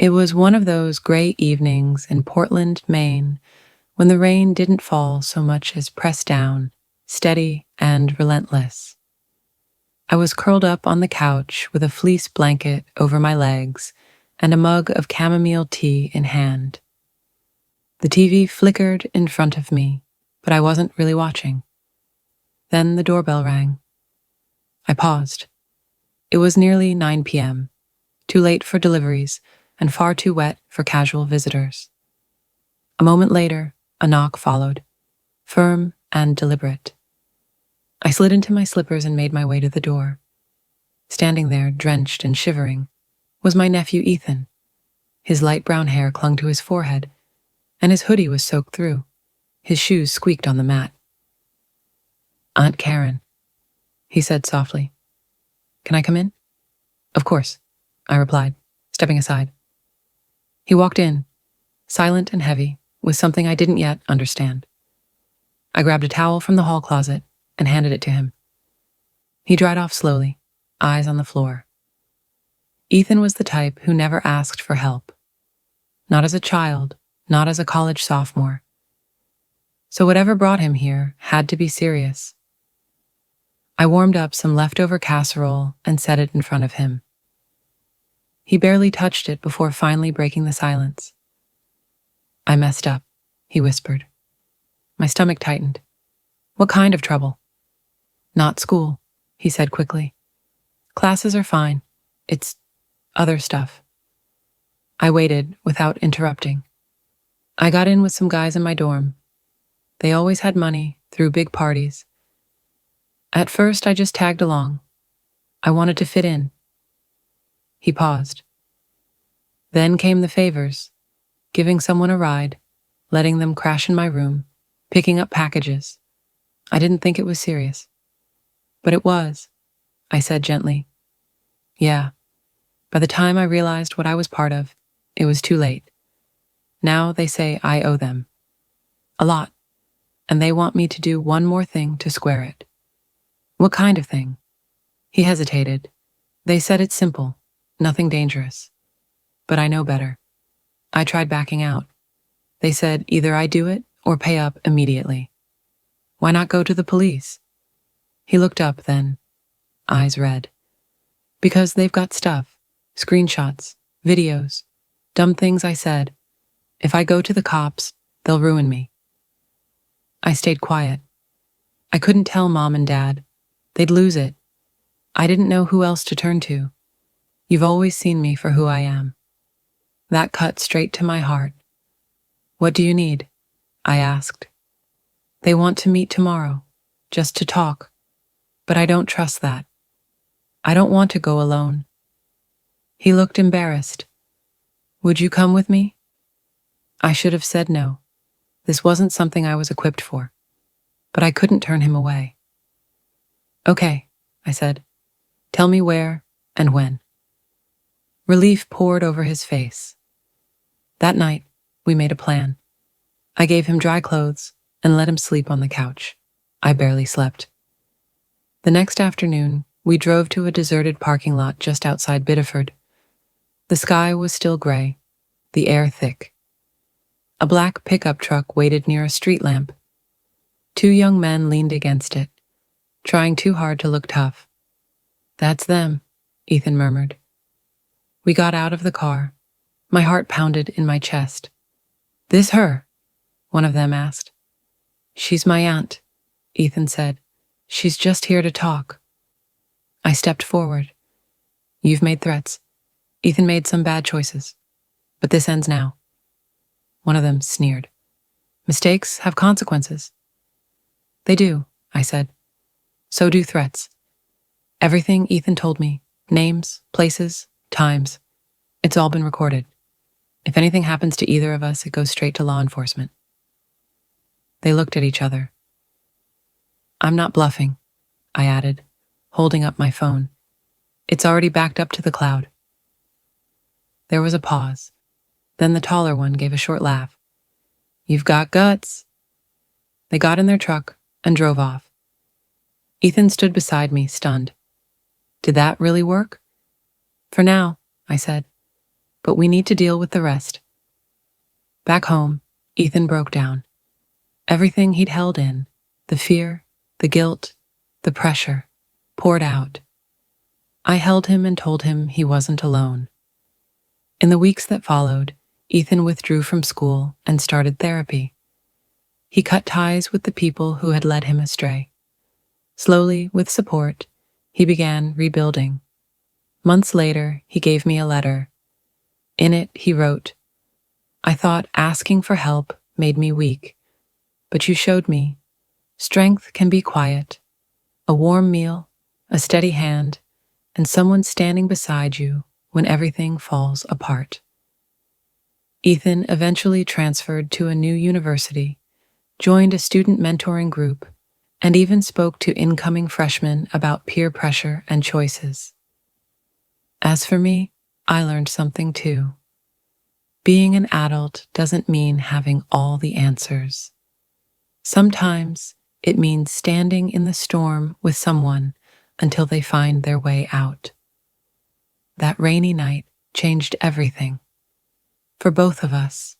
It was one of those gray evenings in Portland, Maine, when the rain didn't fall so much as press down, steady and relentless. I was curled up on the couch with a fleece blanket over my legs and a mug of chamomile tea in hand. The TV flickered in front of me, but I wasn't really watching. Then the doorbell rang. I paused. It was nearly 9 p.m., too late for deliveries and far too wet for casual visitors. A moment later, a knock followed, firm and deliberate. I slid into my slippers and made my way to the door. Standing there, drenched and shivering, was my nephew Ethan. His light brown hair clung to his forehead, and his hoodie was soaked through. His shoes squeaked on the mat. "Aunt Karen," he said softly. "Can I come in?" "Of course," I replied, stepping aside. He walked in, silent and heavy, with something I didn't yet understand. I grabbed a towel from the hall closet and handed it to him. He dried off slowly, eyes on the floor. Ethan was the type who never asked for help. Not as a child, not as a college sophomore. So whatever brought him here had to be serious. I warmed up some leftover casserole and set it in front of him. He barely touched it before finally breaking the silence. "I messed up," he whispered. My stomach tightened. "What kind of trouble?" "Not school," he said quickly. "Classes are fine. It's other stuff." I waited without interrupting. I got in with some guys in my dorm. They always had money, threw big parties. At first, I just tagged along. I wanted to fit in. He paused. Then came the favors, giving someone a ride, letting them crash in my room, picking up packages. I didn't think it was serious. But it was, I said gently. Yeah. By the time I realized what I was part of, it was too late. Now they say I owe them. A lot. And they want me to do one more thing to square it. What kind of thing? He hesitated. They said it's simple, nothing dangerous. But I know better. I tried backing out. They said either I do it or pay up immediately. Why not go to the police? He looked up then, eyes red. Because they've got stuff, screenshots, videos, dumb things I said. If I go to the cops, they'll ruin me. I stayed quiet. I couldn't tell Mom and Dad. They'd lose it. I didn't know who else to turn to. You've always seen me for who I am. That cut straight to my heart. What do you need? I asked. They want to meet tomorrow, just to talk. But I don't trust that. I don't want to go alone. He looked embarrassed. Would you come with me? I should have said no. This wasn't something I was equipped for. But I couldn't turn him away. Okay, I said. Tell me where and when. Relief poured over his face. That night, we made a plan. I gave him dry clothes and let him sleep on the couch. I barely slept. The next afternoon, we drove to a deserted parking lot just outside Biddeford. The sky was still gray, the air thick. A black pickup truck waited near a street lamp. Two young men leaned against it, trying too hard to look tough. That's them, Ethan murmured. We got out of the car. My heart pounded in my chest. This her? One of them asked. She's my aunt, Ethan said. She's just here to talk. I stepped forward. You've made threats. Ethan made some bad choices. But this ends now. One of them sneered. Mistakes have consequences. They do, I said. So do threats. Everything Ethan told me, names, places, times, it's all been recorded. If anything happens to either of us, it goes straight to law enforcement. They looked at each other. I'm not bluffing, I added, holding up my phone. It's already backed up to the cloud. There was a pause. Then the taller one gave a short laugh. You've got guts. They got in their truck and drove off. Ethan stood beside me, stunned. Did that really work? For now, I said. but we need to deal with the rest. Back home, Ethan broke down. Everything he'd held in, the fear, the guilt, the pressure, poured out. I held him and told him he wasn't alone. In the weeks that followed, Ethan withdrew from school and started therapy. He cut ties with the people who had led him astray. Slowly, with support, he began rebuilding. Months later, he gave me a letter. In it, he wrote, "I thought asking for help made me weak, but you showed me strength can be quiet, a warm meal, a steady hand, and someone standing beside you when everything falls apart." Ethan eventually transferred to a new university, joined a student mentoring group, and even spoke to incoming freshmen about peer pressure and choices. As for me, I learned something too. Being an adult doesn't mean having all the answers. Sometimes it means standing in the storm with someone until they find their way out. That rainy night changed everything. For both of us,